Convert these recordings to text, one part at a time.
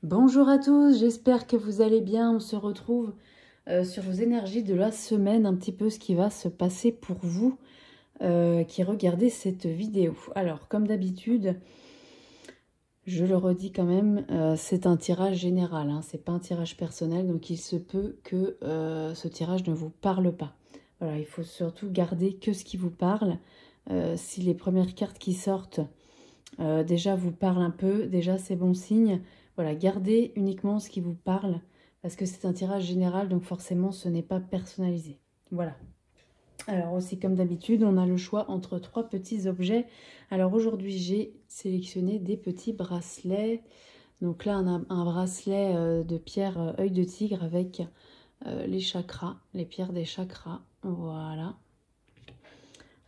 Bonjour à tous, j'espère que vous allez bien. On se retrouve sur vos énergies de la semaine, un petit peu ce qui va se passer pour vous qui regardez cette vidéo. Alors, comme d'habitude, je le redis quand même, c'est un tirage général, hein, c'est pas un tirage personnel, donc il se peut que ce tirage ne vous parle pas. Voilà, il faut surtout garder que ce qui vous parle. Si les premières cartes qui sortent déjà vous parlent un peu, déjà c'est bon signe. Voilà, gardez uniquement ce qui vous parle, parce que c'est un tirage général, donc forcément ce n'est pas personnalisé. Voilà. Alors aussi comme d'habitude, on a le choix entre 3 petits objets. Alors aujourd'hui j'ai sélectionné des petits bracelets. Donc là on a un bracelet de pierre œil de tigre avec les chakras, les pierres des chakras. Voilà.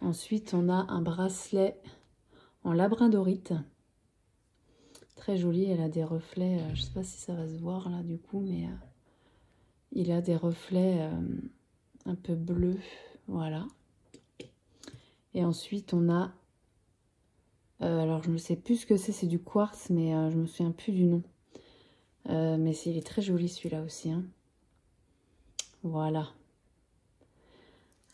Ensuite on a un bracelet en labradorite. Très jolie, elle a des reflets, je ne sais pas si ça va se voir là du coup, mais il a des reflets un peu bleus, voilà. Et ensuite on a, alors je ne sais plus ce que c'est du quartz, mais je me souviens plus du nom. Mais il est très joli celui-là aussi, hein. Voilà.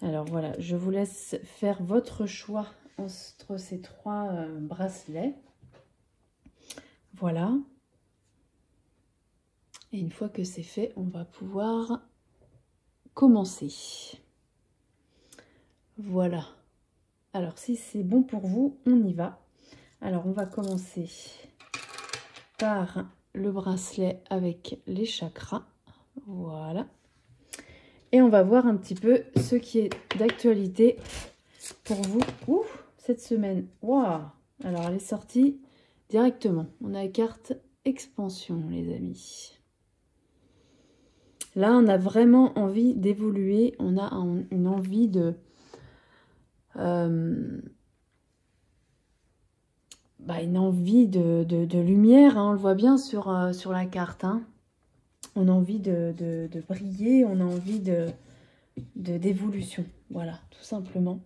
Alors voilà, je vous laisse faire votre choix entre ces 3 bracelets. Voilà. Et une fois que c'est fait, on va pouvoir commencer. Voilà. Alors, si c'est bon pour vous, on y va. Alors, on va commencer par le bracelet avec les chakras. Voilà. Et on va voir un petit peu ce qui est d'actualité pour vous cette semaine. Waouh! Alors, elle est sortie directement. On a la carte expansion, les amis. Là, on a vraiment envie d'évoluer. On a une envie de... une envie de lumière, hein, on le voit bien sur la carte. Hein. On a envie de briller, on a envie d'évolution. Voilà, tout simplement.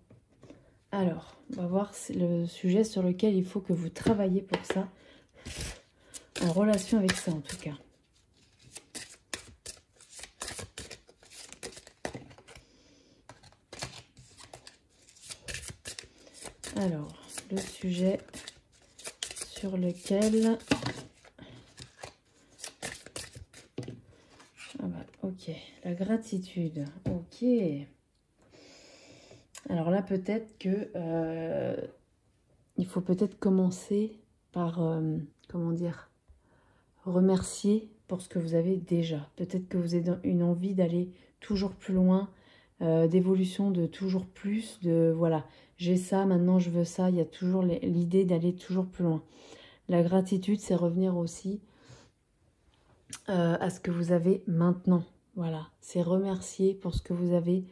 Alors, on va voir le sujet sur lequel il faut que vous travaillez pour ça. En relation avec ça, en tout cas. Alors, le sujet sur lequel... Ah bah, ok, la gratitude. Ok. Alors là, peut-être que... il faut peut-être commencer par... comment dire, remercier pour ce que vous avez déjà. Peut-être que vous avez une envie d'aller toujours plus loin, d'évolution de toujours plus, de voilà, j'ai ça, maintenant je veux ça. Il y a toujours l'idée d'aller toujours plus loin. La gratitude, c'est revenir aussi à ce que vous avez maintenant. Voilà, c'est remercier pour ce que vous avez,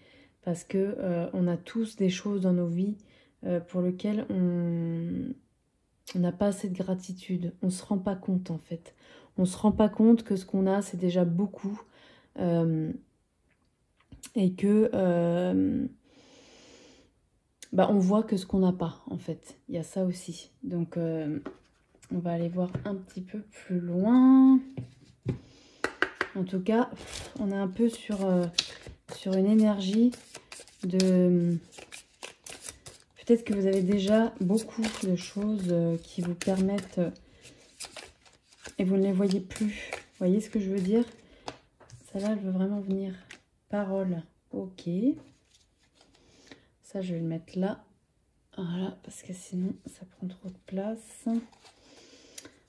parce que on a tous des choses dans nos vies pour lesquelles on n'a pas assez de gratitude. On ne se rend pas compte en fait. On ne se rend pas compte que ce qu'on a, c'est déjà beaucoup. Et que on voit que ce qu'on n'a pas en fait. Il y a ça aussi. Donc on va aller voir un petit peu plus loin. En tout cas, on est un peu sur une énergie de... Peut-être que vous avez déjà beaucoup de choses qui vous permettent... et vous ne les voyez plus. Vous voyez ce que je veux dire? Celle-là, elle veut vraiment venir. Parole. Ok. Ça, je vais le mettre là. Voilà, parce que sinon, ça prend trop de place.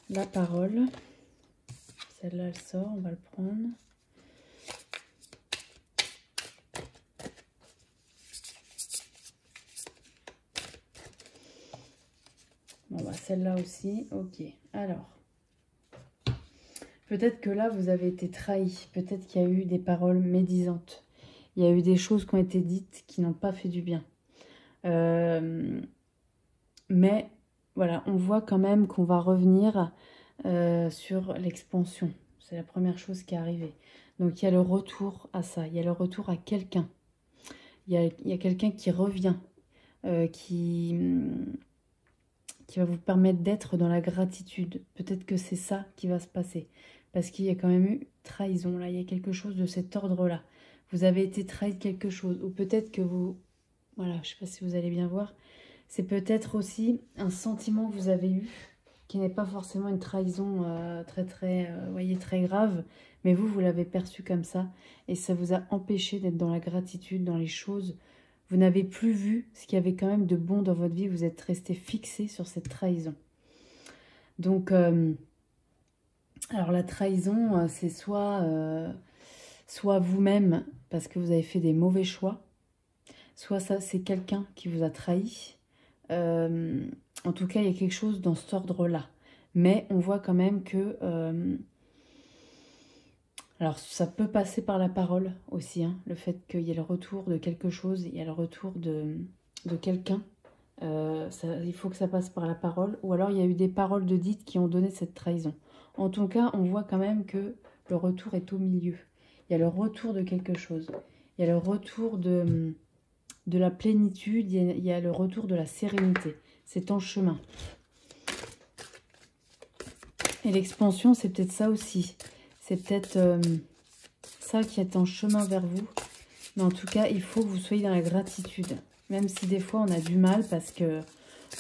La parole. Celle-là, elle sort. On va le prendre. Bon, bah, celle-là aussi. Ok. Alors. Peut-être que là, vous avez été trahi. Peut-être qu'il y a eu des paroles médisantes. Il y a eu des choses qui ont été dites qui n'ont pas fait du bien. Mais voilà, on voit quand même qu'on va revenir sur l'expansion. C'est la première chose qui est arrivée. Donc il y a le retour à ça. Il y a le retour à quelqu'un. Il y a quelqu'un qui revient, qui va vous permettre d'être dans la gratitude. Peut-être que c'est ça qui va se passer. parce qu'il y a quand même eu trahison, là. Il y a quelque chose de cet ordre-là. Vous avez été trahi de quelque chose. Ou peut-être que vous... Voilà, je ne sais pas si vous allez bien voir. C'est peut-être aussi un sentiment que vous avez eu, qui n'est pas forcément une trahison voyez, très grave, mais vous l'avez perçu comme ça, et ça vous a empêché d'être dans la gratitude, dans les choses. Vous n'avez plus vu ce qu'il y avait quand même de bon dans votre vie, vous êtes resté fixé sur cette trahison. Donc, alors la trahison, c'est soit vous-même, parce que vous avez fait des mauvais choix, soit ça c'est quelqu'un qui vous a trahi. En tout cas, il y a quelque chose dans cet ordre-là. Mais on voit quand même que... alors, ça peut passer par la parole aussi, hein, le fait qu'il y ait le retour de quelque chose, il y a le retour de quelqu'un. Il faut que ça passe par la parole. Ou alors, il y a eu des paroles de dites qui ont donné cette trahison. En tout cas, on voit quand même que le retour est au milieu. Il y a le retour de quelque chose. Il y a le retour de la plénitude, il y a le retour de la sérénité. C'est en chemin. Et l'expansion, c'est peut-être ça aussi. C'est peut-être ça qui est en chemin vers vous. Mais en tout cas, il faut que vous soyez dans la gratitude. Même si des fois, on a du mal parce que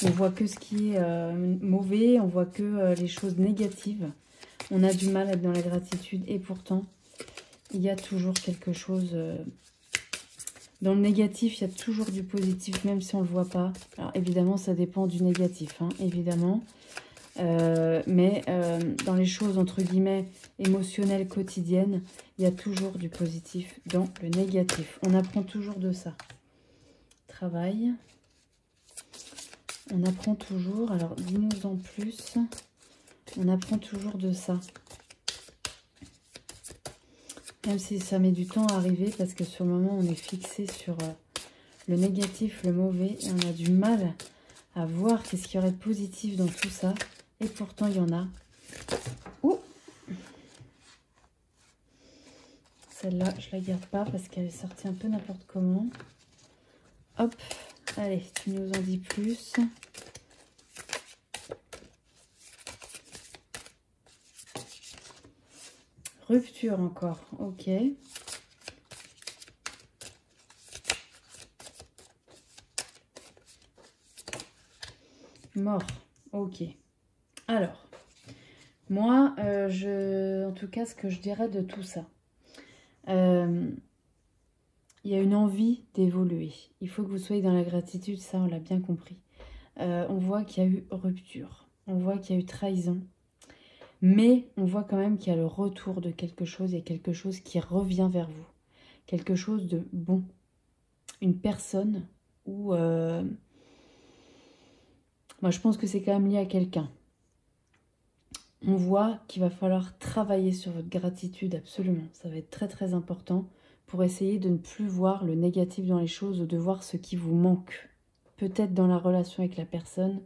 on voit que ce qui est mauvais, on voit que les choses négatives. On a du mal à être dans la gratitude. Et pourtant, il y a toujours quelque chose... dans le négatif, il y a toujours du positif, même si on ne le voit pas. Alors évidemment, ça dépend du négatif, hein, évidemment. Mais dans les choses, entre guillemets, émotionnelles, quotidiennes, il y a toujours du positif dans le négatif. On apprend toujours de ça. Travail. On apprend toujours. Alors, dis-nous en plus. On apprend toujours de ça. Même si ça met du temps à arriver, parce que sur le moment, on est fixé sur le négatif, le mauvais, et on a du mal à voir qu'est-ce qu'il y aurait de positif dans tout ça. Et pourtant, il y en a. Ouh! Celle-là, je la garde pas parce qu'elle est sortie un peu n'importe comment. Hop, allez, tu nous en dis plus. Rupture encore, ok. Mort, ok. Alors, moi, en tout cas, ce que je dirais de tout ça, il y a une envie d'évoluer. Il faut que vous soyez dans la gratitude, ça, on l'a bien compris. On voit qu'il y a eu rupture, on voit qu'il y a eu trahison, mais on voit quand même qu'il y a le retour de quelque chose, il y a quelque chose qui revient vers vous, quelque chose de bon, une personne où... moi, je pense que c'est quand même lié à quelqu'un. On voit qu'il va falloir travailler sur votre gratitude, absolument. Ça va être très très important pour essayer de ne plus voir le négatif dans les choses ou de voir ce qui vous manque. Peut-être dans la relation avec la personne,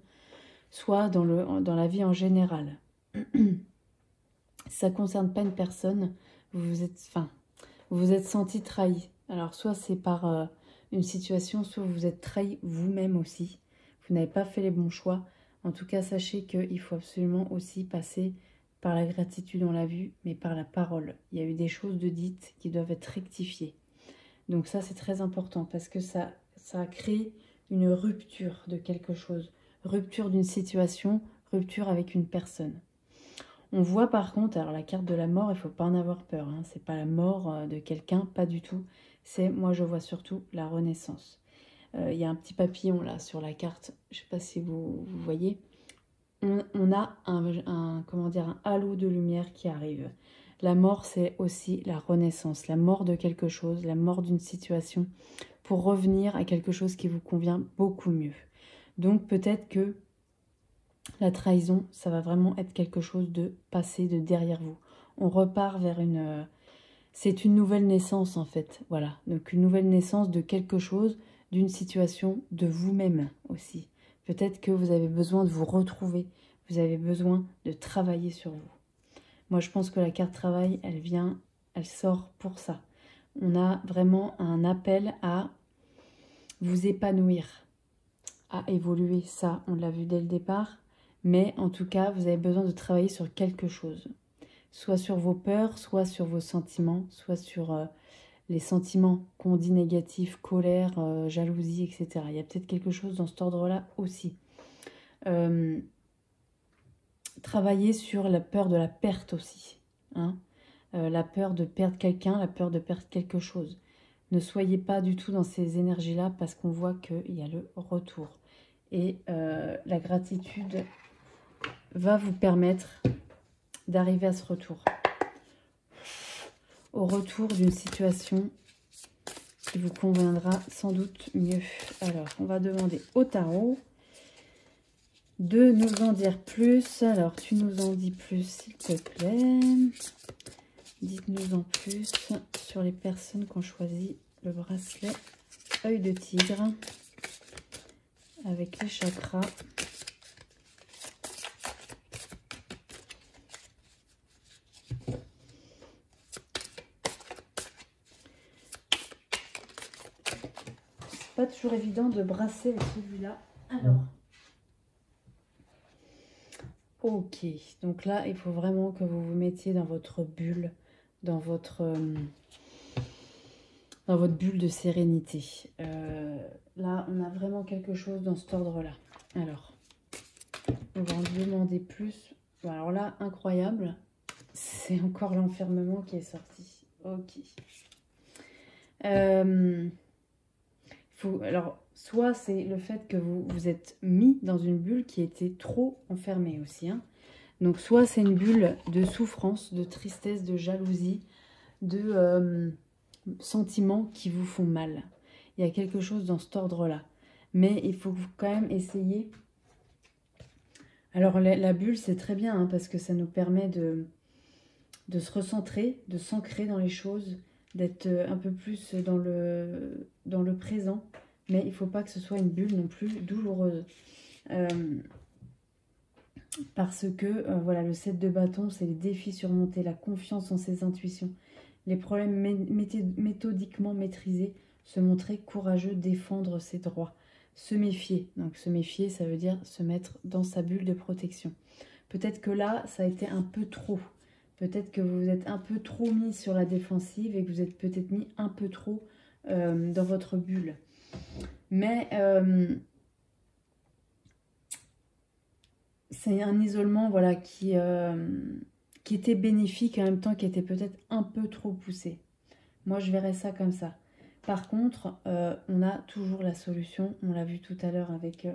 soit dans la vie en général. Si ça ne concerne pas une personne, vous vous êtes senti trahi. Alors soit c'est par une situation, soit vous vous êtes trahi vous-même aussi. Vous n'avez pas fait les bons choix. En tout cas, sachez qu'il faut absolument aussi passer par la gratitude, on l'a vu, mais par la parole. Il y a eu des choses de dites qui doivent être rectifiées. Donc ça, c'est très important parce que ça a créé une rupture de quelque chose. Rupture d'une situation, rupture avec une personne. On voit par contre, alors la carte de la mort, il ne faut pas en avoir peur. Hein, c'est pas la mort de quelqu'un, pas du tout. C'est, moi je vois surtout la renaissance. Il y a un petit papillon là sur la carte, je ne sais pas si vous voyez. On a comment dire, un halo de lumière qui arrive. La mort, c'est aussi la renaissance, la mort de quelque chose, la mort d'une situation, pour revenir à quelque chose qui vous convient beaucoup mieux. Donc peut-être que la trahison, ça va vraiment être quelque chose de passé, de derrière vous. On repart vers une... c'est une nouvelle naissance en fait, voilà. Donc une nouvelle naissance de quelque chose, d'une situation, de vous-même aussi. Peut-être que vous avez besoin de vous retrouver, vous avez besoin de travailler sur vous. Moi, je pense que la carte travail, elle sort pour ça. On a vraiment un appel à vous épanouir, à évoluer. Ça, on l'a vu dès le départ. Mais en tout cas, vous avez besoin de travailler sur quelque chose. soit sur vos peurs, soit sur vos sentiments, soit sur les sentiments qu'on dit négatifs, colère, jalousie, etc. Il y a peut-être quelque chose dans cet ordre-là aussi. Travailler sur la peur de la perte aussi. Hein, la peur de perdre quelqu'un, la peur de perdre quelque chose. Ne soyez pas du tout dans ces énergies-là parce qu'on voit qu'il y a le retour. Et la gratitude va vous permettre d'arriver à ce retour. Au retour d'une situation qui vous conviendra sans doute mieux. Alors, on va demander au tarot de nous en dire plus. Alors, tu nous en dis plus, s'il te plaît. Dites-nous en plus sur les personnes qui ont choisi le bracelet œil de tigre avec les chakras. C'est pas toujours évident de brasser avec celui-là. Alors, ok. Donc là, il faut vraiment que vous vous mettiez dans votre bulle, dans votre bulle de sérénité. Là, on a vraiment quelque chose dans cet ordre-là. Alors, on va en demander plus. Alors là, incroyable. C'est encore l'enfermement qui est sorti. Ok. Alors, soit c'est le fait que vous vous êtes mis dans une bulle qui était trop enfermée aussi. Hein. Donc, soit c'est une bulle de souffrance, de tristesse, de jalousie, de sentiments qui vous font mal. Il y a quelque chose dans cet ordre-là. Mais il faut quand même essayer. Alors, la bulle, c'est très bien hein, parce que ça nous permet de se recentrer, de s'ancrer dans les choses, d'être un peu plus dans le présent. Mais il ne faut pas que ce soit une bulle non plus douloureuse. Parce que, voilà, le 7 de bâton, c'est les défis surmontés, la confiance en ses intuitions, les problèmes méthodiquement maîtrisés, se montrer courageux, défendre ses droits, se méfier. Donc, se méfier, ça veut dire se mettre dans sa bulle de protection. Peut-être que là, ça a été un peu trop. Peut-être que vous vous êtes un peu trop mis sur la défensive et que vous êtes peut-être mis un peu trop dans votre bulle. Mais c'est un isolement voilà, qui était bénéfique et en même temps qui était peut-être un peu trop poussé. Moi, je verrais ça comme ça. Par contre, on a toujours la solution. On l'a vu tout à l'heure avec...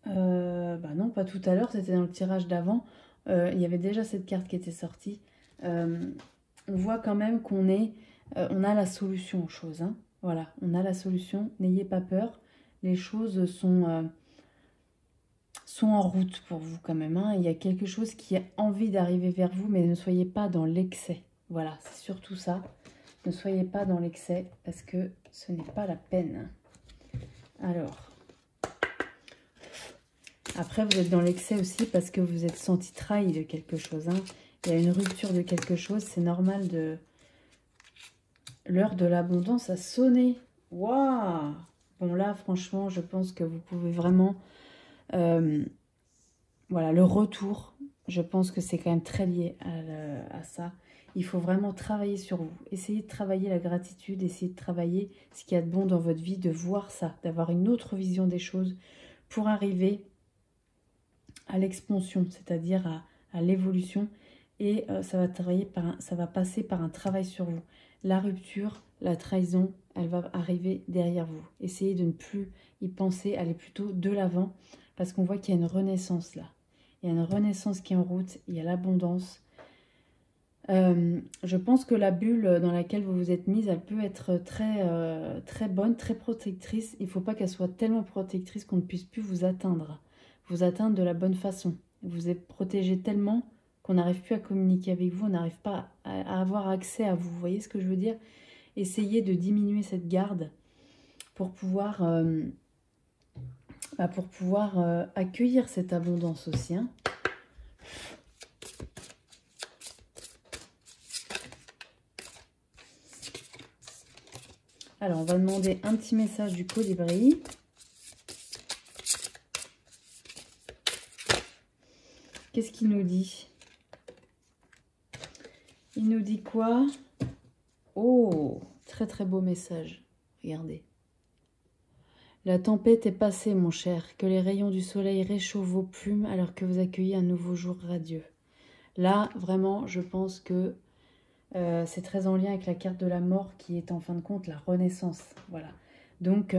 bah non, pas tout à l'heure, c'était dans le tirage d'avant. Il y avait déjà cette carte qui était sortie. On voit quand même qu'on on a la solution aux choses. Hein. Voilà, on a la solution. N'ayez pas peur. Les choses sont en route pour vous quand même. Hein. Il y a quelque chose qui a envie d'arriver vers vous, mais ne soyez pas dans l'excès. Voilà, c'est surtout ça. Ne soyez pas dans l'excès parce que ce n'est pas la peine. Alors, après vous êtes dans l'excès aussi parce que vous êtes senti trahi de quelque chose. Hein. Il y a une rupture de quelque chose, c'est normal de... L'heure de l'abondance a sonné. Waouh! Bon là, franchement, je pense que vous pouvez vraiment... voilà, le retour, je pense que c'est quand même très lié à ça. Il faut vraiment travailler sur vous. Essayez de travailler la gratitude, essayez de travailler ce qu'il y a de bon dans votre vie, de voir ça, d'avoir une autre vision des choses pour arriver à l'expansion, c'est-à-dire à l'évolution. Et ça va passer par un travail sur vous. La rupture, la trahison, elle va arriver derrière vous. Essayez de ne plus y penser, allez plutôt de l'avant, parce qu'on voit qu'il y a une renaissance là. Il y a une renaissance qui est en route, il y a l'abondance. Je pense que la bulle dans laquelle vous vous êtes mise, elle peut être très bonne, très protectrice. Il ne faut pas qu'elle soit tellement protectrice qu'on ne puisse plus vous atteindre de la bonne façon. Vous êtes protégé tellement qu'on n'arrive plus à communiquer avec vous, on n'arrive pas à avoir accès à vous. Vous voyez ce que je veux dire? Essayez de diminuer cette garde pour pouvoir, accueillir cette abondance aussi. Hein. Alors, on va demander un petit message du colibri. qu'est-ce qu'il nous dit? Il nous dit quoi? Oh, très très beau message. Regardez. La tempête est passée, mon cher. Que les rayons du soleil réchauffent vos plumes alors que vous accueillez un nouveau jour radieux. Là, vraiment, je pense que c'est très en lien avec la carte de la mort qui est en fin de compte la renaissance. Voilà. Donc,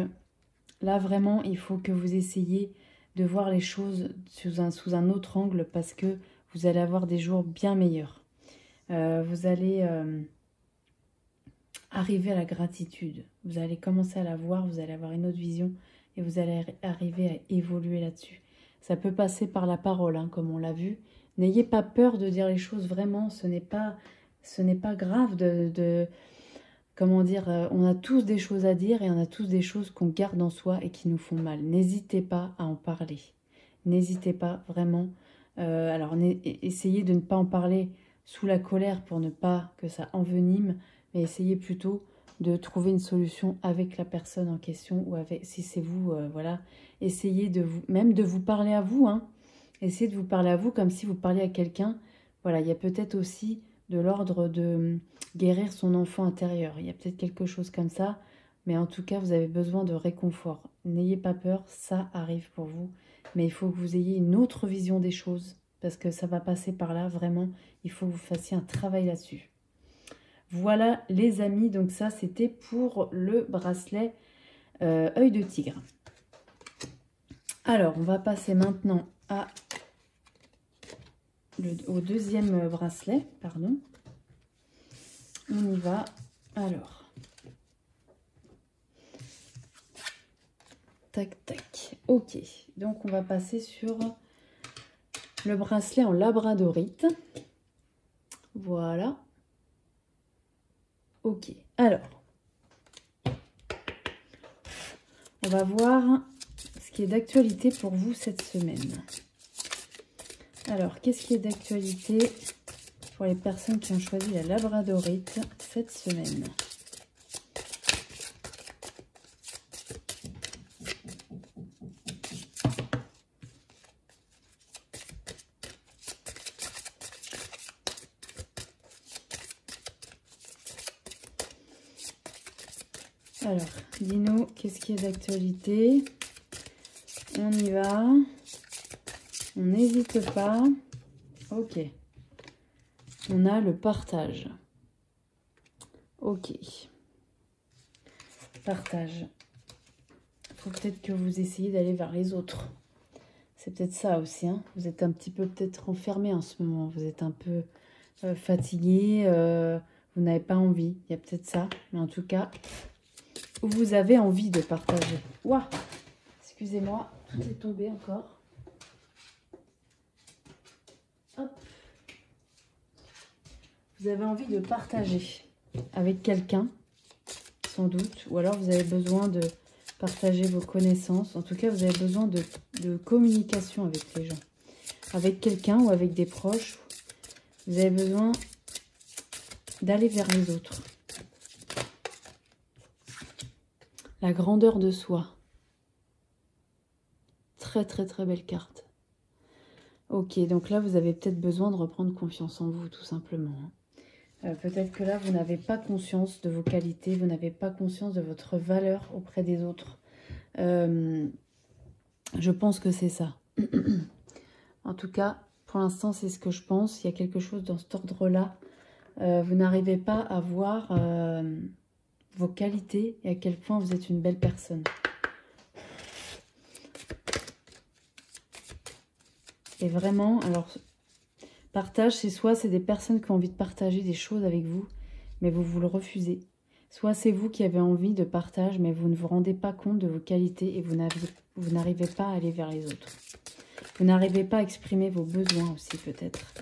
là, vraiment, il faut que vous essayiez de voir les choses sous un autre angle parce que vous allez avoir des jours bien meilleurs. Vous allez arriver à la gratitude. Vous allez commencer à la voir, vous allez avoir une autre vision et vous allez arriver à évoluer là-dessus. Ça peut passer par la parole, hein, comme on l'a vu. N'ayez pas peur de dire les choses, vraiment, ce n'est pas grave comment dire, on a tous des choses à dire et on a tous des choses qu'on garde en soi et qui nous font mal. N'hésitez pas à en parler. N'hésitez pas vraiment. Alors, essayez de ne pas en parler sous la colère pour ne pas que ça envenime, mais essayez plutôt de trouver une solution avec la personne en question ou avec, si c'est vous, voilà. Essayez même de vous parler à vous, hein. Essayez de vous parler à vous comme si vous parliez à quelqu'un. Voilà, il y a peut-être aussi de l'ordre de guérir son enfant intérieur. Il y a peut-être quelque chose comme ça, mais en tout cas, vous avez besoin de réconfort. N'ayez pas peur, ça arrive pour vous, mais il faut que vous ayez une autre vision des choses, parce que ça va passer par là, vraiment, il faut que vous fassiez un travail là-dessus. Voilà les amis, donc ça c'était pour le bracelet œil de tigre. Alors, on va passer maintenant au deuxième bracelet, pardon. On y va. Alors, tac, tac. Ok, donc on va passer sur le bracelet en labradorite. Voilà. Ok, alors, on va voir ce qui est d'actualité pour vous cette semaine. Alors, qu'est-ce qui est d'actualité pour les personnes qui ont choisi la labradorite cette semaine? Alors, dis-nous, qu'est-ce qui est d'actualité? On y va. On n'hésite pas. Ok. On a le partage. Ok. Partage. Il faut peut-être que vous essayiez d'aller vers les autres. C'est peut-être ça aussi. Hein. Vous êtes un petit peu peut-être enfermé en ce moment. Vous êtes un peu fatigué. Vous n'avez pas envie. Il y a peut-être ça. Mais en tout cas, vous avez envie de partager. Ouah! Excusez-moi, tout est tombé encore. Hop. Vous avez envie de partager avec quelqu'un, sans doute. Ou alors vous avez besoin de partager vos connaissances. En tout cas, vous avez besoin de communication avec les gens. Avec quelqu'un ou avec des proches. Vous avez besoin d'aller vers les autres. La grandeur de soi. Très très très belle carte. Ok, donc là vous avez peut-être besoin de reprendre confiance en vous tout simplement. Peut-être que là vous n'avez pas conscience de vos qualités, vous n'avez pas conscience de votre valeur auprès des autres. Je pense que c'est ça. En tout cas, pour l'instant c'est ce que je pense. Il y a quelque chose dans cet ordre-là. Vous n'arrivez pas à voir vos qualités et à quel point vous êtes une belle personne. Et vraiment, alors, partage, c'est soit c'est des personnes qui ont envie de partager des choses avec vous, mais vous le refusez. Soit c'est vous qui avez envie de partage, mais vous ne vous rendez pas compte de vos qualités et vous n'arrivez pas à aller vers les autres. Vous n'arrivez pas à exprimer vos besoins aussi, peut-être.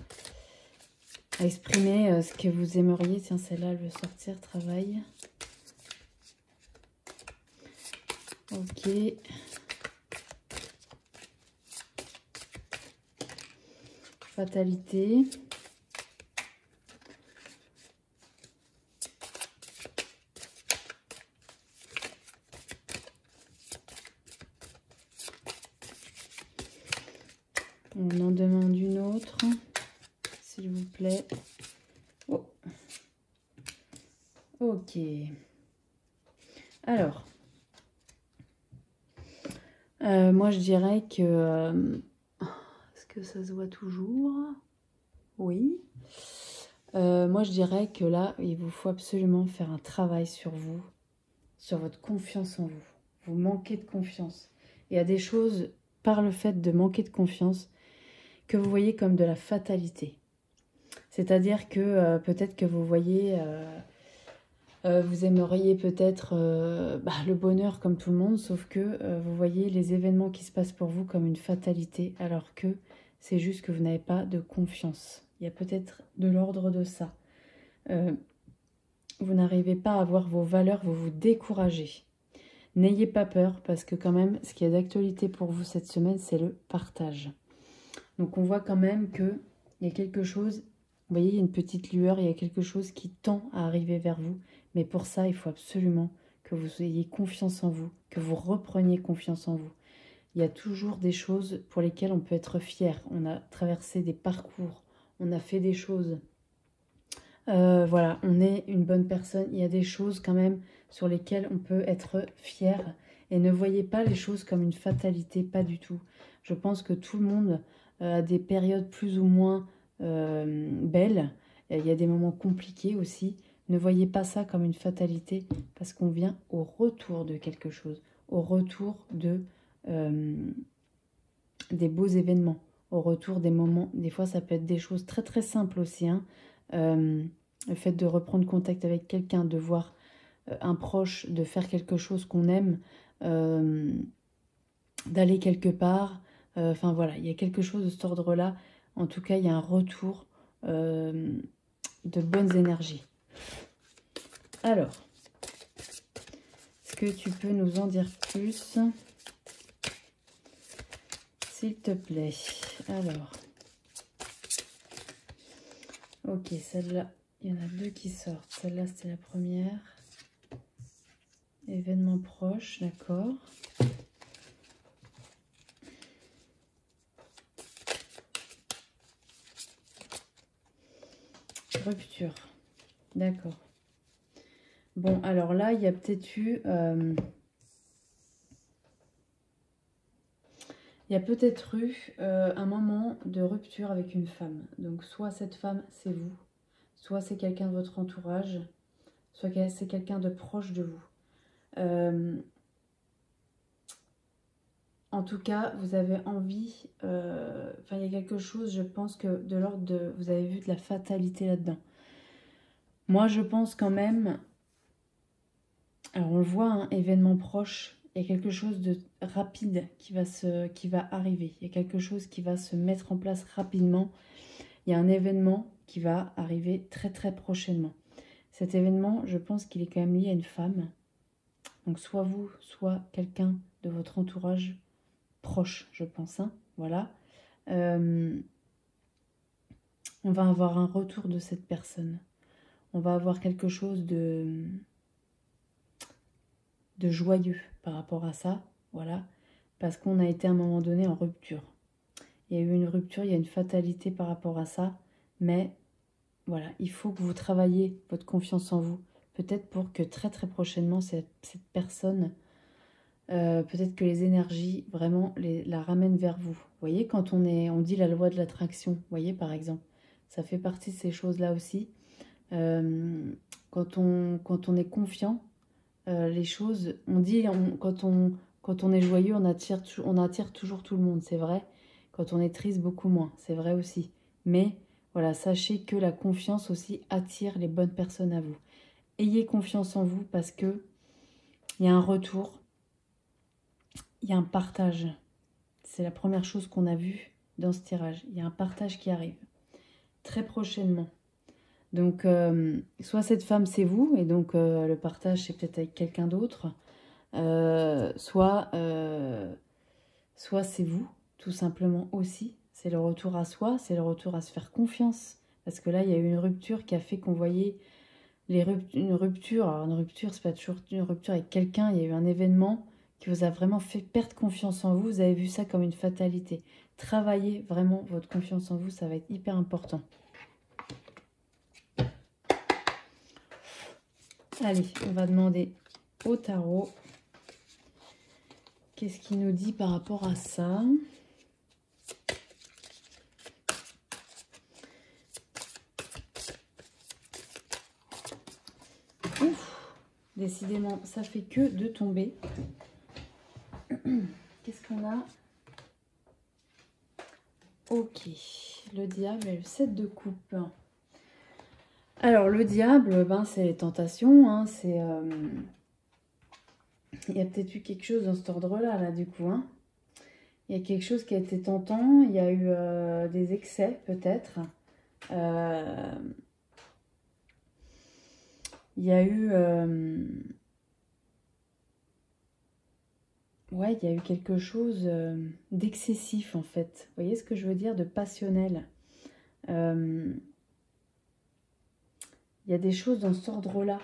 À exprimer ce que vous aimeriez. Tiens, celle-là, elle veut sortir, travail. Ok. Fatalité. demande une autre, s'il vous plaît. Oh. Ok. Alors, moi je dirais que... est-ce que ça se voit toujours? Oui. Moi je dirais que là, il vous faut absolument faire un travail sur vous, sur votre confiance en vous. Vous manquez de confiance. Il y a des choses, par le fait de manquer de confiance, que vous voyez comme de la fatalité. C'est-à-dire que peut-être que vous voyez... vous aimeriez peut-être le bonheur comme tout le monde, sauf que vous voyez les événements qui se passent pour vous comme une fatalité, alors que c'est juste que vous n'avez pas de confiance. Il y a peut-être de l'ordre de ça. Vous n'arrivez pas à avoir vos valeurs, vous vous découragez. N'ayez pas peur, parce que quand même, ce qui est d'actualité pour vous cette semaine, c'est le partage. Donc on voit quand même qu'il y a quelque chose, vous voyez, il y a une petite lueur, il y a quelque chose qui tend à arriver vers vous. Mais pour ça, il faut absolument que vous ayez confiance en vous, que vous repreniez confiance en vous. Il y a toujours des choses pour lesquelles on peut être fier. On a traversé des parcours, on a fait des choses. Voilà, on est une bonne personne. Il y a des choses quand même sur lesquelles on peut être fier. Et ne voyez pas les choses comme une fatalité, pas du tout. Je pense que tout le monde a des périodes plus ou moins belles. Il y a des moments compliqués aussi. Ne voyez pas ça comme une fatalité parce qu'on vient au retour de quelque chose, au retour de, des beaux événements, au retour des moments. Des fois, ça peut être des choses très très simples aussi. Hein. Le fait de reprendre contact avec quelqu'un, de voir un proche, de faire quelque chose qu'on aime, d'aller quelque part. Enfin voilà, il y a quelque chose de cet ordre-là. En tout cas, il y a un retour de bonnes énergies. Alors, est-ce que tu peux nous en dire plus, s'il te plaît? Alors, ok, celle-là, il y en a deux qui sortent. Celle-là, c'était la première. Événement proche, d'accord. Rupture, d'accord. Bon, alors là, il y a peut-être eu... il y a peut-être eu un moment de rupture avec une femme. Donc, soit cette femme, c'est vous, soit c'est quelqu'un de votre entourage, soit c'est quelqu'un de proche de vous. En tout cas, vous avez envie... il y a quelque chose, je pense que de l'ordre de... Vous avez vu de la fatalité là-dedans. Moi, je pense quand même... Alors, on le voit, un événement proche, il y a quelque chose de rapide qui va arriver. Il y a quelque chose qui va se mettre en place rapidement. Il y a un événement qui va arriver très très prochainement. Cet événement, je pense qu'il est quand même lié à une femme. Donc, soit vous, soit quelqu'un de votre entourage proche, je pense. Hein, voilà. On va avoir un retour de cette personne. On va avoir quelque chose de joyeux par rapport à ça, voilà, parce qu'on a été à un moment donné en rupture. Il y a eu une rupture, il y a une fatalité par rapport à ça, mais voilà, il faut que vous travailliez votre confiance en vous, peut-être pour que très très prochainement, cette personne, peut-être que les énergies vraiment la ramènent vers vous. Vous voyez, quand on dit la loi de l'attraction, vous voyez par exemple, ça fait partie de ces choses-là aussi. Quand on est confiant, les choses, on dit, quand on est joyeux, on attire toujours tout le monde, c'est vrai. Quand on est triste, beaucoup moins, c'est vrai aussi. Mais voilà, sachez que la confiance aussi attire les bonnes personnes à vous. Ayez confiance en vous parce que il y a un retour, il y a un partage. C'est la première chose qu'on a vue dans ce tirage. Il y a un partage qui arrive très prochainement. Donc, soit cette femme, c'est vous, et donc le partage, c'est peut-être avec quelqu'un d'autre. Soit c'est vous, tout simplement aussi. C'est le retour à soi, c'est le retour à se faire confiance. Parce que là, il y a eu une rupture qui a fait qu'on voyait une rupture. Alors, une rupture, c'est pas toujours une rupture avec quelqu'un. Il y a eu un événement qui vous a vraiment fait perdre confiance en vous. Vous avez vu ça comme une fatalité. travaillez vraiment votre confiance en vous, ça va être hyper important. Allez, on va demander au tarot. Qu'est-ce qu'il nous dit par rapport à ça? Ouf, décidément, ça fait que de tomber. Qu'est-ce qu'on a? Ok, le diable et le 7 de coupe. Alors, le diable, ben, c'est les tentations. Hein, c'est, il y a peut-être eu quelque chose dans cet ordre-là, là, du coup. Hein. Il y a quelque chose qui a été tentant. Il y a eu des excès, peut-être. Il y a eu... ouais, il y a eu quelque chose d'excessif, en fait. Vous voyez ce que je veux dire? De passionnel. Il y a des choses dans cet ordre-là.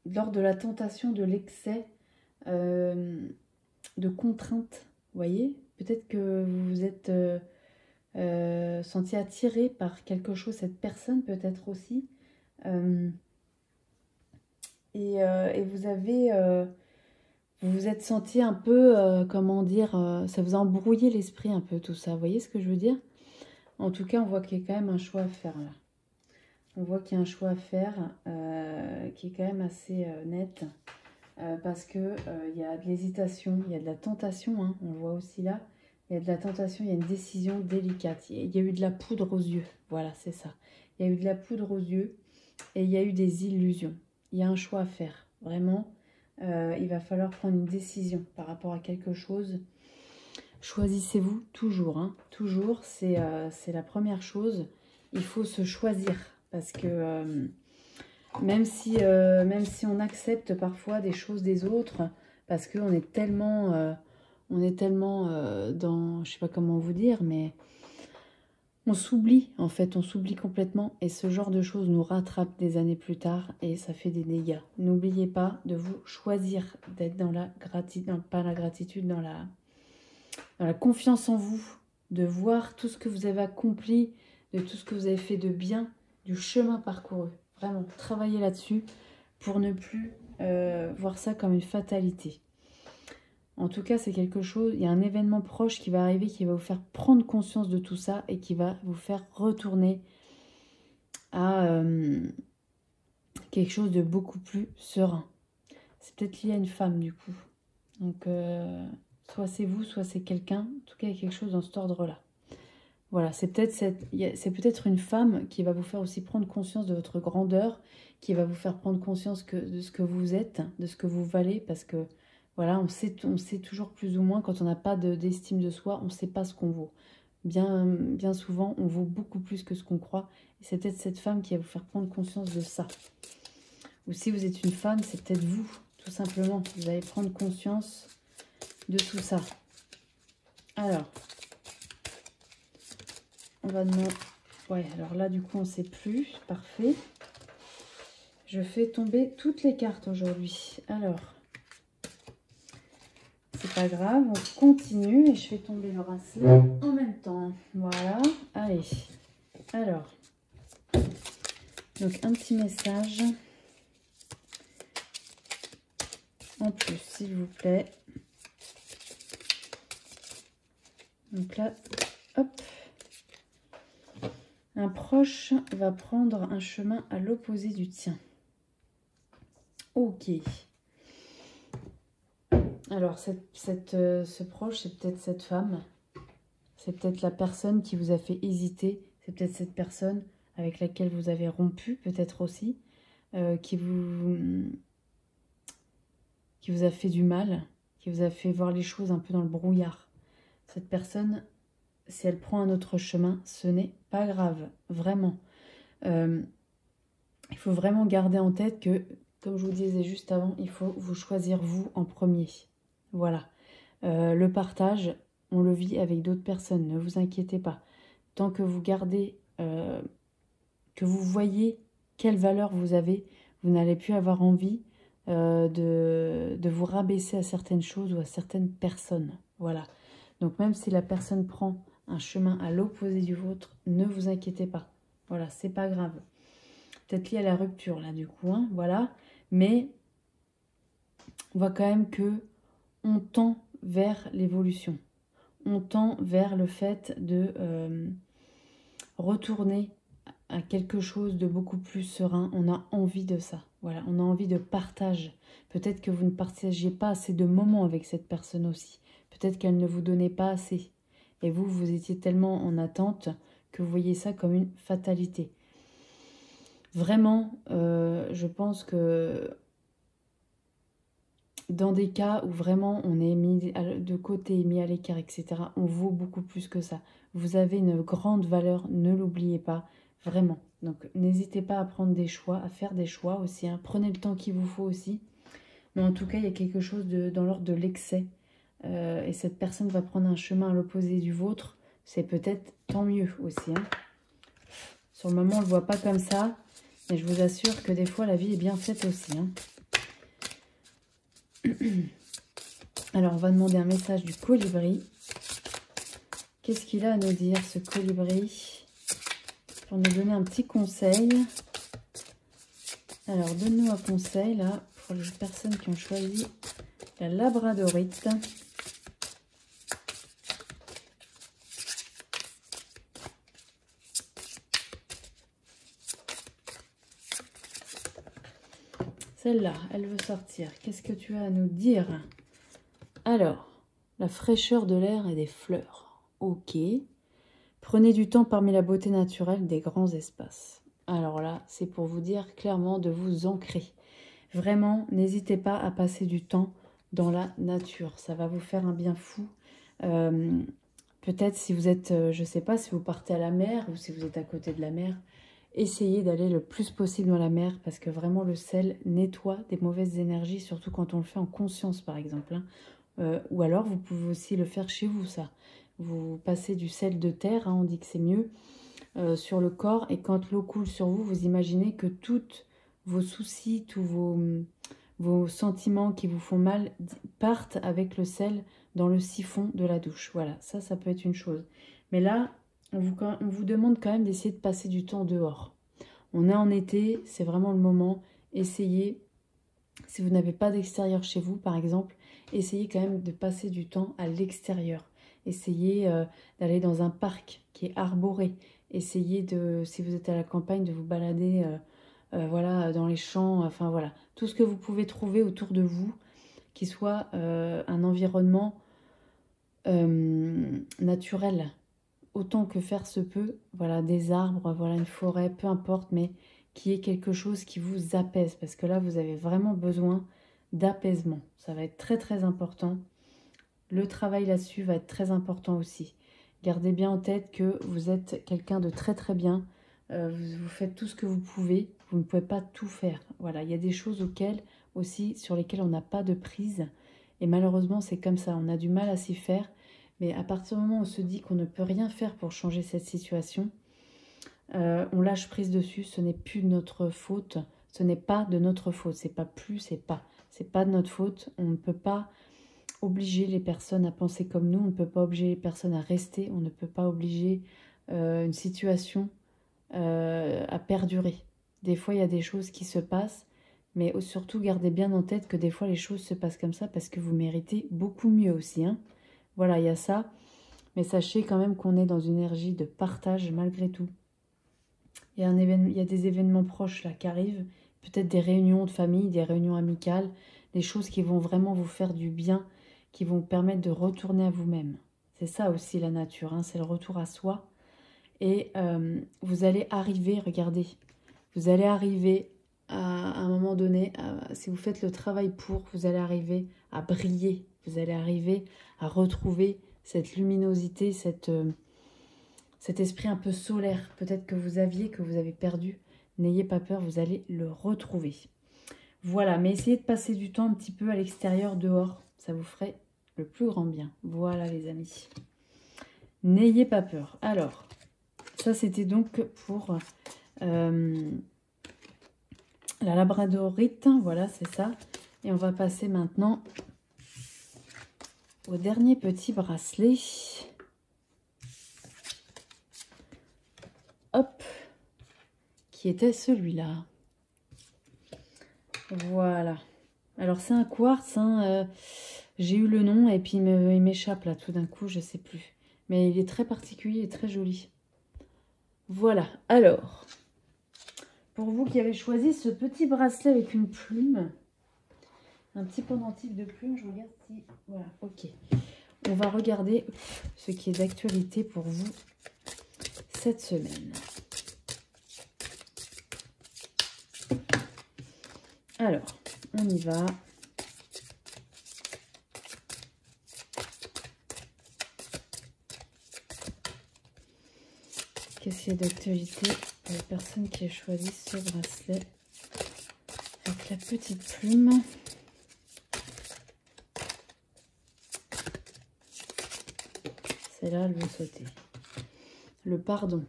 Lors de la tentation, de l'excès, de contrainte, vous voyez? Peut-être que vous vous êtes senti attiré par quelque chose, cette personne peut-être aussi. Et vous avez... vous vous êtes senti un peu, comment dire, ça vous a embrouillé l'esprit un peu tout ça. Vous voyez ce que je veux dire? En tout cas, on voit qu'il y a quand même un choix à faire là. On voit qu'il y a un choix à faire qui est quand même assez net. Parce que il y a de l'hésitation, il y a de la tentation, hein, on le voit aussi là. Il y a de la tentation, il y a une décision délicate. Il y a eu de la poudre aux yeux, voilà, c'est ça. Il y a eu de la poudre aux yeux et il y a eu des illusions. Il y a un choix à faire, vraiment. Il va falloir prendre une décision par rapport à quelque chose. Choisissez-vous toujours, hein, toujours, c'est la première chose. Il faut se choisir parce que... même si on accepte parfois des choses des autres, parce qu'on est tellement, dans, je sais pas comment vous dire, mais on s'oublie, en fait, on s'oublie complètement. Et ce genre de choses nous rattrape des années plus tard et ça fait des dégâts. N'oubliez pas de vous choisir, d'être dans la gratitude, pas la gratitude, dans la confiance en vous, de voir tout ce que vous avez accompli, de tout ce que vous avez fait de bien, du chemin parcouru. Vraiment, travailler là-dessus pour ne plus voir ça comme une fatalité. En tout cas, c'est quelque chose, il y a un événement proche qui va arriver, qui va vous faire prendre conscience de tout ça et qui va vous faire retourner à quelque chose de beaucoup plus serein. C'est peut-être lié à une femme, du coup. Donc, soit c'est vous, soit c'est quelqu'un. En tout cas, il y a quelque chose dans cet ordre-là. Voilà, c'est peut-être une femme qui va vous faire aussi prendre conscience de votre grandeur, qui va vous faire prendre conscience de ce que vous êtes, de ce que vous valez, parce que voilà, on sait toujours plus ou moins, quand on n'a pas d'estime de soi, on ne sait pas ce qu'on vaut. Bien souvent, on vaut beaucoup plus que ce qu'on croit. Et c'est peut-être cette femme qui va vous faire prendre conscience de ça. Ou si vous êtes une femme, c'est peut-être vous, tout simplement. Vous allez prendre conscience de tout ça. Alors... on va demander... ouais, alors là, du coup, on ne sait plus. Parfait. Je fais tomber toutes les cartes aujourd'hui. Alors, c'est pas grave, on continue et je fais tomber le bracelet en même temps. Voilà. Allez. Alors, donc un petit message. En plus, s'il vous plaît. Donc là, hop. Un proche va prendre un chemin à l'opposé du tien. Ok. Alors, ce proche, c'est peut-être cette femme. C'est peut-être la personne qui vous a fait hésiter. C'est peut-être cette personne avec laquelle vous avez rompu, peut-être aussi. Qui vous a fait du mal. Qui vous a fait voir les choses un peu dans le brouillard. Cette personne, si elle prend un autre chemin, ce n'est pas grave. Vraiment. Il faut vraiment garder en tête que, comme je vous disais juste avant, il faut vous choisir vous en premier. Voilà. Le partage, on le vit avec d'autres personnes, ne vous inquiétez pas. Tant que vous gardez, que vous voyez quelle valeur vous avez, vous n'allez plus avoir envie de vous rabaisser à certaines choses ou à certaines personnes. Voilà. Donc même si la personne prend un chemin à l'opposé du vôtre, ne vous inquiétez pas. Voilà, c'est pas grave. Peut-être lié à la rupture, là, du coup, hein, voilà. Mais on voit quand même que on tend vers l'évolution. On tend vers le fait de retourner à quelque chose de beaucoup plus serein. On a envie de ça. Voilà, on a envie de partage. Peut-être que vous ne partagiez pas assez de moments avec cette personne aussi. Peut-être qu'elle ne vous donnait pas assez. Et vous, vous étiez tellement en attente que vous voyez ça comme une fatalité. Vraiment, je pense que dans des cas où vraiment on est mis de côté, mis à l'écart, etc., on vaut beaucoup plus que ça. Vous avez une grande valeur, ne l'oubliez pas, vraiment. Donc n'hésitez pas à prendre des choix, à faire des choix aussi. Hein. Prenez le temps qu'il vous faut aussi. Mais en tout cas, il y a quelque chose dans l'ordre de l'excès. Et cette personne va prendre un chemin à l'opposé du vôtre. C'est peut-être tant mieux aussi. Hein. Sur le moment, on ne le voit pas comme ça. Mais je vous assure que des fois, la vie est bien faite aussi. Hein. Alors, on va demander un message du colibri. Qu'est-ce qu'il a à nous dire, ce colibri? Pour nous donner un petit conseil. Alors, donne-nous un conseil, là, pour les personnes qui ont choisi la labradorite. Celle-là, elle veut sortir. Qu'est-ce que tu as à nous dire? Alors, la fraîcheur de l'air et des fleurs. Ok. Prenez du temps parmi la beauté naturelle des grands espaces. Alors là, c'est pour vous dire clairement de vous ancrer. Vraiment, n'hésitez pas à passer du temps dans la nature. Ça va vous faire un bien fou. Peut-être si vous êtes, je ne sais pas, si vous partez à la mer ou si vous êtes à côté de la mer, essayez d'aller le plus possible dans la mer parce que vraiment le sel nettoie des mauvaises énergies, surtout quand on le fait en conscience par exemple. Hein. Ou alors vous pouvez aussi le faire chez vous, ça. Vous passez du sel de terre, hein, on dit que c'est mieux, sur le corps. Et quand l'eau coule sur vous, vous imaginez que tous vos soucis, tous vos sentiments qui vous font mal partent avec le sel dans le siphon de la douche. Voilà, ça peut être une chose. Mais là, on vous demande quand même d'essayer de passer du temps dehors. On est en été, c'est vraiment le moment. Essayez, si vous n'avez pas d'extérieur chez vous, par exemple, essayez quand même de passer du temps à l'extérieur. Essayez d'aller dans un parc qui est arboré. Essayez, si vous êtes à la campagne, de vous balader voilà, dans les champs. Enfin voilà, tout ce que vous pouvez trouver autour de vous, qui soit un environnement naturel, autant que faire se peut, voilà, des arbres, voilà, une forêt, peu importe, mais qui est quelque chose qui vous apaise, parce que là, vous avez vraiment besoin d'apaisement. Ça va être très, très important. Le travail là-dessus va être très important aussi. Gardez bien en tête que vous êtes quelqu'un de très, très bien. Vous faites tout ce que vous pouvez. Vous ne pouvez pas tout faire. Voilà, il y a des choses sur lesquelles on n'a pas de prise. Et malheureusement, c'est comme ça. On a du mal à s'y faire. Mais à partir du moment où on se dit qu'on ne peut rien faire pour changer cette situation, on lâche prise dessus. Ce n'est plus de notre faute. Ce n'est pas de notre faute. C'est pas plus, c'est pas. C'est pas de notre faute. On ne peut pas obliger les personnes à penser comme nous. On ne peut pas obliger les personnes à rester. On ne peut pas obliger une situation à perdurer. Des fois, il y a des choses qui se passent. Mais surtout, gardez bien en tête que des fois, les choses se passent comme ça parce que vous méritez beaucoup mieux aussi, hein. Voilà, il y a ça. Mais sachez quand même qu'on est dans une énergie de partage malgré tout. Il y a des événements proches là qui arrivent. Peut-être des réunions de famille, des réunions amicales. Des choses qui vont vraiment vous faire du bien, qui vont vous permettre de retourner à vous-même. C'est ça aussi la nature, hein, c'est le retour à soi. Et vous allez arriver, regardez, vous allez arriver à un moment donné, si vous faites le travail pour, vous allez arriver à briller. Vous allez arriver à retrouver cette luminosité, cet esprit un peu solaire, peut-être que vous avez perdu. N'ayez pas peur, vous allez le retrouver. Voilà, mais essayez de passer du temps un petit peu à l'extérieur, dehors. Ça vous ferait le plus grand bien. Voilà les amis. N'ayez pas peur. Alors, ça c'était donc pour la labradorite. Voilà, c'est ça. Et on va passer maintenant au dernier petit bracelet. Hop, qui était celui-là. Voilà. Alors c'est un quartz, hein, j'ai eu le nom et puis il m'échappe là tout d'un coup, je sais plus. Mais il est très particulier et très joli. Voilà, alors, pour vous qui avez choisi ce petit bracelet avec une plume, un petit pendentif de plume, je regarde si... Voilà, ok. On va regarder ce qui est d'actualité pour vous cette semaine. Alors, on y va. Qu'est-ce qu'il y a d'actualité pour la personne qui a choisi ce bracelet avec la petite plume? Celle-là, elle veut sauter. Le pardon.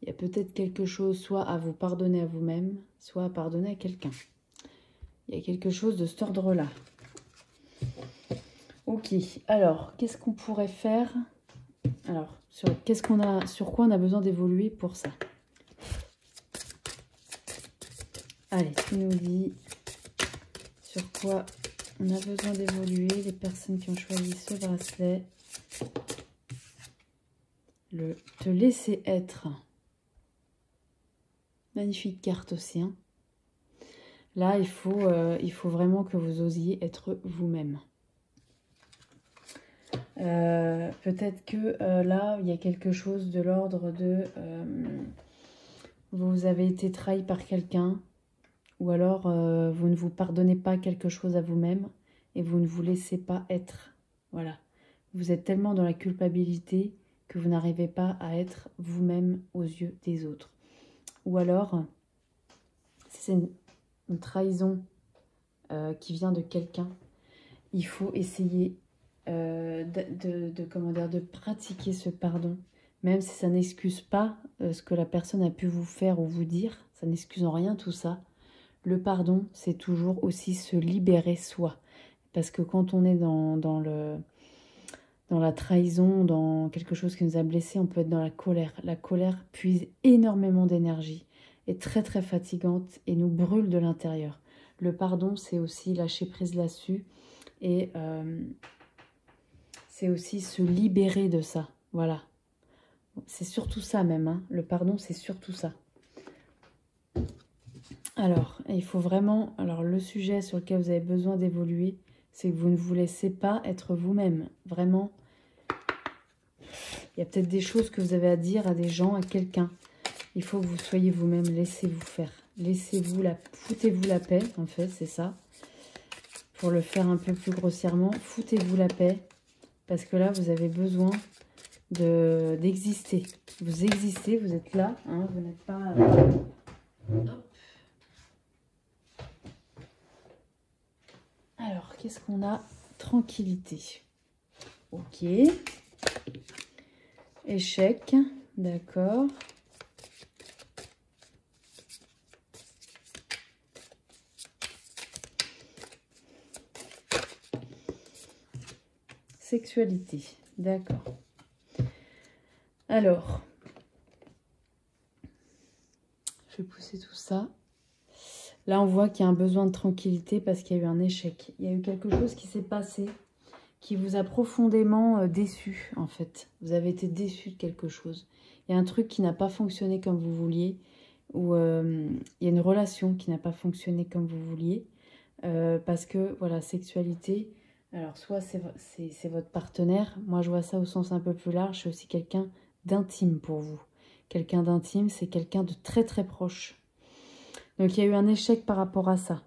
Il y a peut-être quelque chose soit à vous pardonner à vous-même, soit à pardonner à quelqu'un. Il y a quelque chose de cet ordre-là. Ok, alors, qu'est-ce qu'on pourrait faire? Alors, sur quoi on a besoin d'évoluer pour ça? Allez, tu nous dis sur quoi on a besoin d'évoluer, les personnes qui ont choisi ce bracelet. Le te laisser être. Magnifique carte aussi, hein. Là, il faut vraiment que vous osiez être vous-même. Peut-être que là, il y a quelque chose de l'ordre de... vous avez été trahi par quelqu'un, ou alors vous ne vous pardonnez pas quelque chose à vous-même, et vous ne vous laissez pas être. Voilà. Vous êtes tellement dans la culpabilité que vous n'arrivez pas à être vous-même aux yeux des autres. Ou alors, si c'est une trahison qui vient de quelqu'un, il faut essayer de pratiquer ce pardon, même si ça n'excuse pas ce que la personne a pu vous faire ou vous dire, ça n'excuse en rien tout ça. Le pardon, c'est toujours aussi se libérer soi, parce que quand on est dans la trahison, dans quelque chose qui nous a blessés, on peut être dans la colère. La colère puise énormément d'énergie, est très très fatigante et nous brûle de l'intérieur. Le pardon, c'est aussi lâcher prise là-dessus et c'est aussi se libérer de ça. Voilà. C'est surtout ça même, hein. Le pardon, c'est surtout ça. Alors, il faut vraiment... Alors, le sujet sur lequel vous avez besoin d'évoluer, c'est que vous ne vous laissez pas être vous-même. Vraiment, il y a peut-être des choses que vous avez à dire à des gens, à quelqu'un. Il faut que vous soyez vous-même. Laissez-vous faire. Foutez-vous la paix, en fait, c'est ça. Pour le faire un peu plus grossièrement, foutez-vous la paix. Parce que là, vous avez besoin d'exister. Vous existez, vous êtes là. Hein, vous n'êtes pas... Alors, qu'est-ce qu'on a? Tranquillité. Ok. Échec. D'accord. Sexualité. D'accord. Alors, je vais pousser tout ça. Là, on voit qu'il y a un besoin de tranquillité parce qu'il y a eu un échec. Il y a eu quelque chose qui s'est passé qui vous a profondément déçu, en fait. Vous avez été déçu de quelque chose. Il y a un truc qui n'a pas fonctionné comme vous vouliez, ou il y a une relation qui n'a pas fonctionné comme vous vouliez, parce que, voilà, sexualité, alors soit c'est votre partenaire, moi je vois ça au sens un peu plus large, c'est aussi quelqu'un d'intime pour vous. Quelqu'un d'intime, c'est quelqu'un de très très proche. Donc il y a eu un échec par rapport à ça.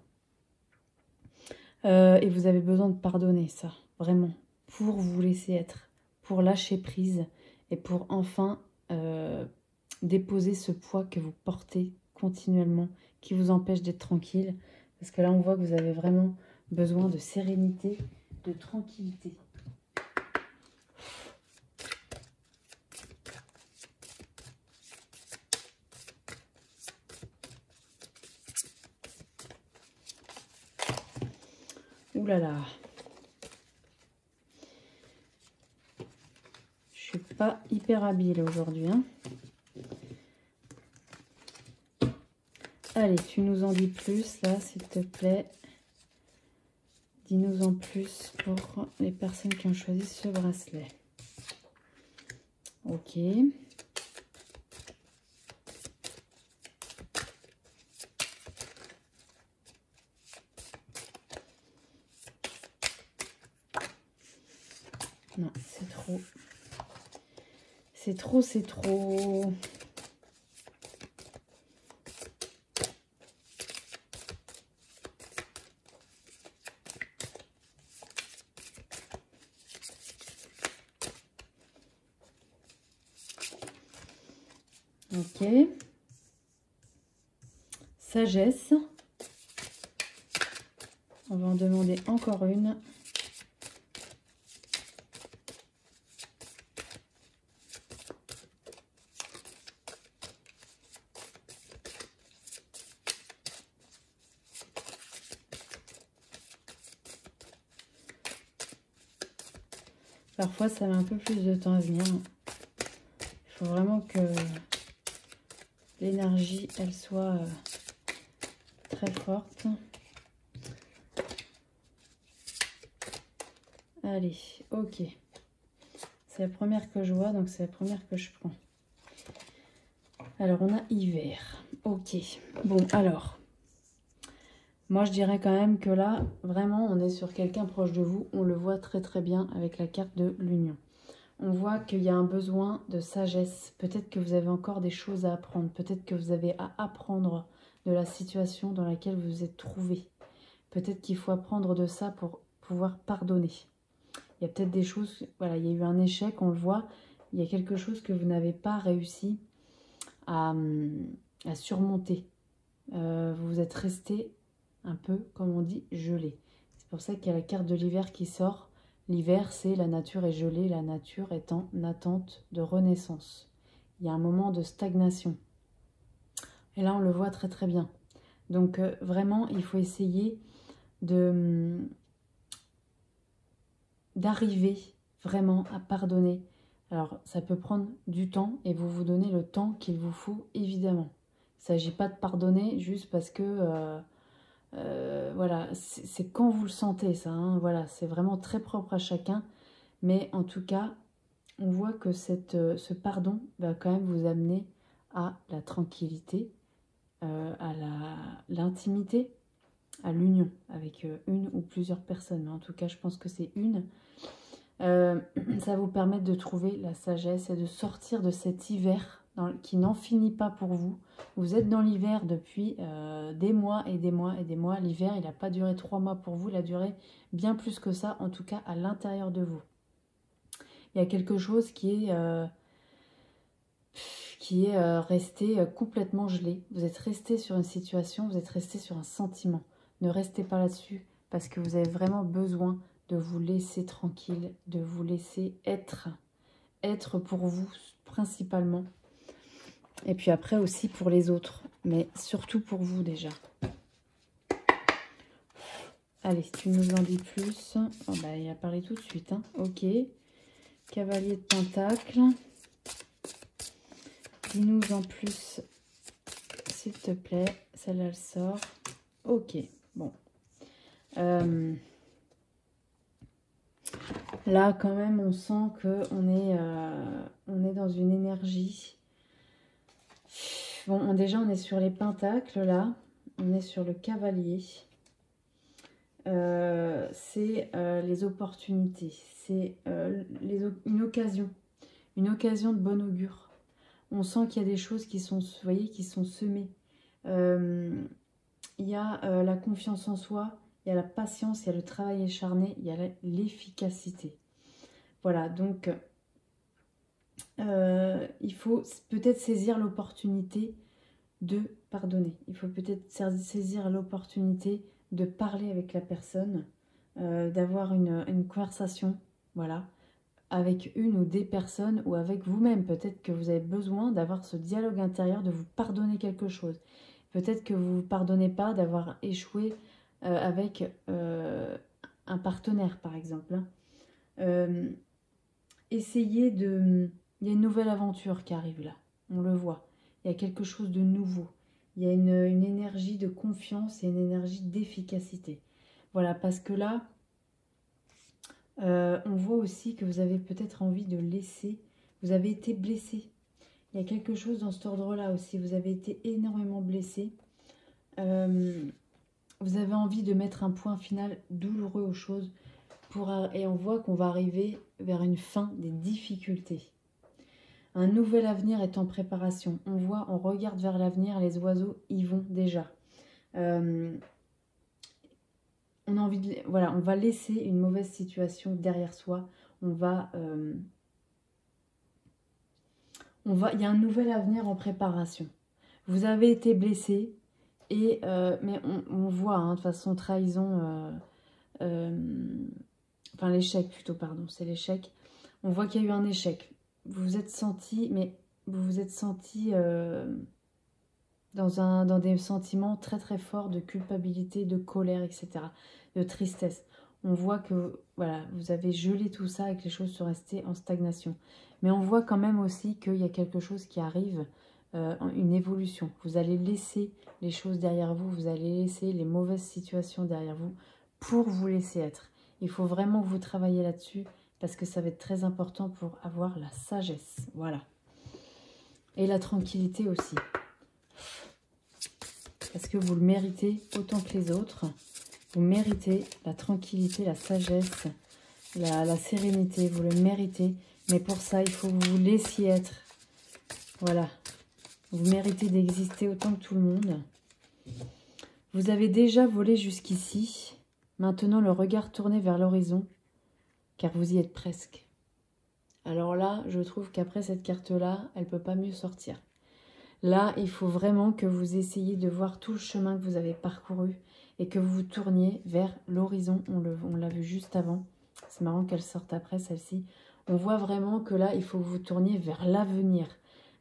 Et vous avez besoin de pardonner ça, vraiment, pour vous laisser être, pour lâcher prise et pour enfin déposer ce poids que vous portez continuellement, qui vous empêche d'être tranquille. Parce que là, on voit que vous avez vraiment besoin de sérénité, de tranquillité. Ouh là là. suis pas hyper habile aujourd'hui, hein. Allez, tu nous en dis plus, là, s'il te plaît. Dis-nous en plus pour les personnes qui ont choisi ce bracelet. Ok. Non, c'est trop. C'est trop, c'est trop. Ok. Sagesse. On va en demander encore une. Parfois, ça met un peu plus de temps à venir. Il faut vraiment que l'énergie, elle soit très forte. Allez, ok. C'est la première que je vois, donc c'est la première que je prends. Alors, on a hiver. Ok. Bon, alors. Moi, je dirais quand même que là, vraiment, on est sur quelqu'un proche de vous. On le voit très très bien avec la carte de l'union. On voit qu'il y a un besoin de sagesse. Peut-être que vous avez encore des choses à apprendre. Peut-être que vous avez à apprendre de la situation dans laquelle vous vous êtes trouvé. Peut-être qu'il faut apprendre de ça pour pouvoir pardonner. Il y a peut-être des choses, voilà, il y a eu un échec, on le voit. Il y a quelque chose que vous n'avez pas réussi à surmonter. Vous vous êtes resté un peu, comme on dit, gelé. C'est pour ça qu'il y a la carte de l'hiver qui sort. L'hiver, c'est la nature est gelée, la nature est en attente de renaissance. Il y a un moment de stagnation. Et là, on le voit très très bien. Donc, vraiment, il faut essayer d'arriver vraiment à pardonner. Alors, ça peut prendre du temps et vous vous donnez le temps qu'il vous faut, évidemment. Il ne s'agit pas de pardonner juste parce que... voilà, c'est quand vous le sentez ça, hein, voilà, c'est vraiment très propre à chacun, mais en tout cas, on voit que ce pardon va quand même vous amener à la tranquillité, à l'intimité, à l'union avec une ou plusieurs personnes, mais en tout cas, je pense que c'est une. Ça va vous permettre de trouver la sagesse et de sortir de cet hiver qui n'en finit pas pour vous. Vous êtes dans l'hiver depuis des mois et des mois et des mois. L'hiver, il n'a pas duré 3 mois pour vous, il a duré bien plus que ça, en tout cas à l'intérieur de vous. Il y a quelque chose qui est resté complètement gelé. Vous êtes resté sur une situation, vous êtes resté sur un sentiment. Ne restez pas là-dessus parce que vous avez vraiment besoin de vous laisser tranquille, de vous laisser être pour vous principalement. Et puis après aussi pour les autres, mais surtout pour vous déjà. Allez, tu nous en dis plus. Oh bah, il a parlé tout de suite, hein. Ok. Cavalier de Pentacle. Dis-nous en plus, s'il te plaît. Celle-là, elle sort. Ok, bon. Là, quand même, on sent qu'on est dans une énergie. Bon, déjà, on est sur les pentacles, là. On est sur le cavalier. C'est les opportunités. C'est une occasion. Une occasion de bon augure. On sent qu'il y a des choses qui sont, vous voyez, qui sont semées. Il y a la confiance en soi, il y a la patience, il y a le travail acharné, il y a l'efficacité. Voilà, donc il faut peut-être saisir l'opportunité de pardonner. Il faut peut-être saisir l'opportunité de parler avec la personne, d'avoir une conversation, voilà, avec une ou des personnes ou avec vous-même. Peut-être que vous avez besoin d'avoir ce dialogue intérieur, de vous pardonner quelque chose. Peut-être que vous ne vous pardonnez pas d'avoir échoué avec un partenaire, par exemple. essayez de... Il y a une nouvelle aventure qui arrive là, on le voit. Il y a quelque chose de nouveau. Il y a une énergie de confiance et une énergie d'efficacité. Voilà, parce que là, on voit aussi que vous avez peut-être envie de laisser... Vous avez été blessé. Il y a quelque chose dans cet ordre-là aussi. Vous avez été énormément blessé. Vous avez envie de mettre un point final douloureux aux choses. Et on voit qu'on va arriver vers une fin des difficultés. Un nouvel avenir est en préparation. On regarde vers l'avenir, les oiseaux y vont déjà. On a envie de, voilà, on va laisser une mauvaise situation derrière soi. Il y a un nouvel avenir en préparation. Vous avez été blessé, mais on voit, hein, de façon trahison, enfin l'échec plutôt, pardon, c'est l'échec. On voit qu'il y a eu un échec. Vous vous êtes senti, dans des sentiments très très forts de culpabilité, de colère, etc., de tristesse. On voit que voilà, vous avez gelé tout ça et que les choses sont restées en stagnation. Mais on voit quand même aussi qu'il y a quelque chose qui arrive, une évolution. Vous allez laisser les choses derrière vous, vous allez laisser les mauvaises situations derrière vous pour vous laisser être. Il faut vraiment que vous travaillez là-dessus parce que ça va être très important pour avoir la sagesse. Voilà. Et la tranquillité aussi. Parce que vous le méritez autant que les autres. Vous méritez la tranquillité, la sagesse, la sérénité. Vous le méritez. Mais pour ça, il faut que vous vous laissiez être. Voilà. Vous méritez d'exister autant que tout le monde. Vous avez déjà volé jusqu'ici. Maintenant, le regard tourné vers l'horizon. Car vous y êtes presque. Alors là, je trouve qu'après cette carte-là, elle ne peut pas mieux sortir. Là, il faut vraiment que vous essayiez de voir tout le chemin que vous avez parcouru et que vous vous tourniez vers l'horizon. On l'a vu juste avant. C'est marrant qu'elle sorte après, celle-ci. On voit vraiment que là, il faut que vous tourniez vers l'avenir.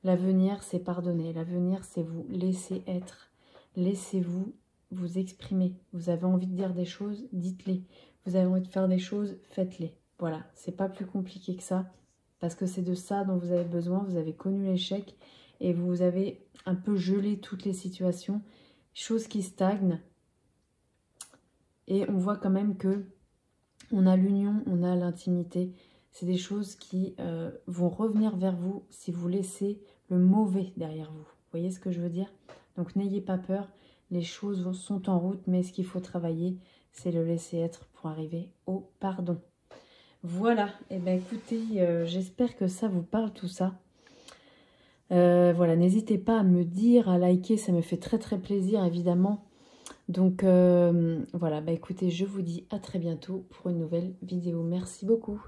L'avenir, c'est pardonner. L'avenir, c'est vous laisser être. Laissez-vous vous exprimer. Vous avez envie de dire des choses, dites-les. Vous avez envie de faire des choses, faites-les. Voilà, c'est pas plus compliqué que ça. Parce que c'est de ça dont vous avez besoin. Vous avez connu l'échec. Et vous avez un peu gelé toutes les situations, choses qui stagnent. Et on voit quand même que on a l'union, on a l'intimité. C'est des choses qui vont revenir vers vous si vous laissez le mauvais derrière vous. Vous voyez ce que je veux dire? Donc n'ayez pas peur, les choses sont en route, mais ce qu'il faut travailler, c'est le laisser être pour arriver au pardon. Voilà, et bien écoutez, j'espère que ça vous parle tout ça. Voilà, n'hésitez pas à me dire, à liker, ça me fait très très plaisir évidemment. Donc voilà, bah écoutez, je vous dis à très bientôt pour une nouvelle vidéo. Merci beaucoup.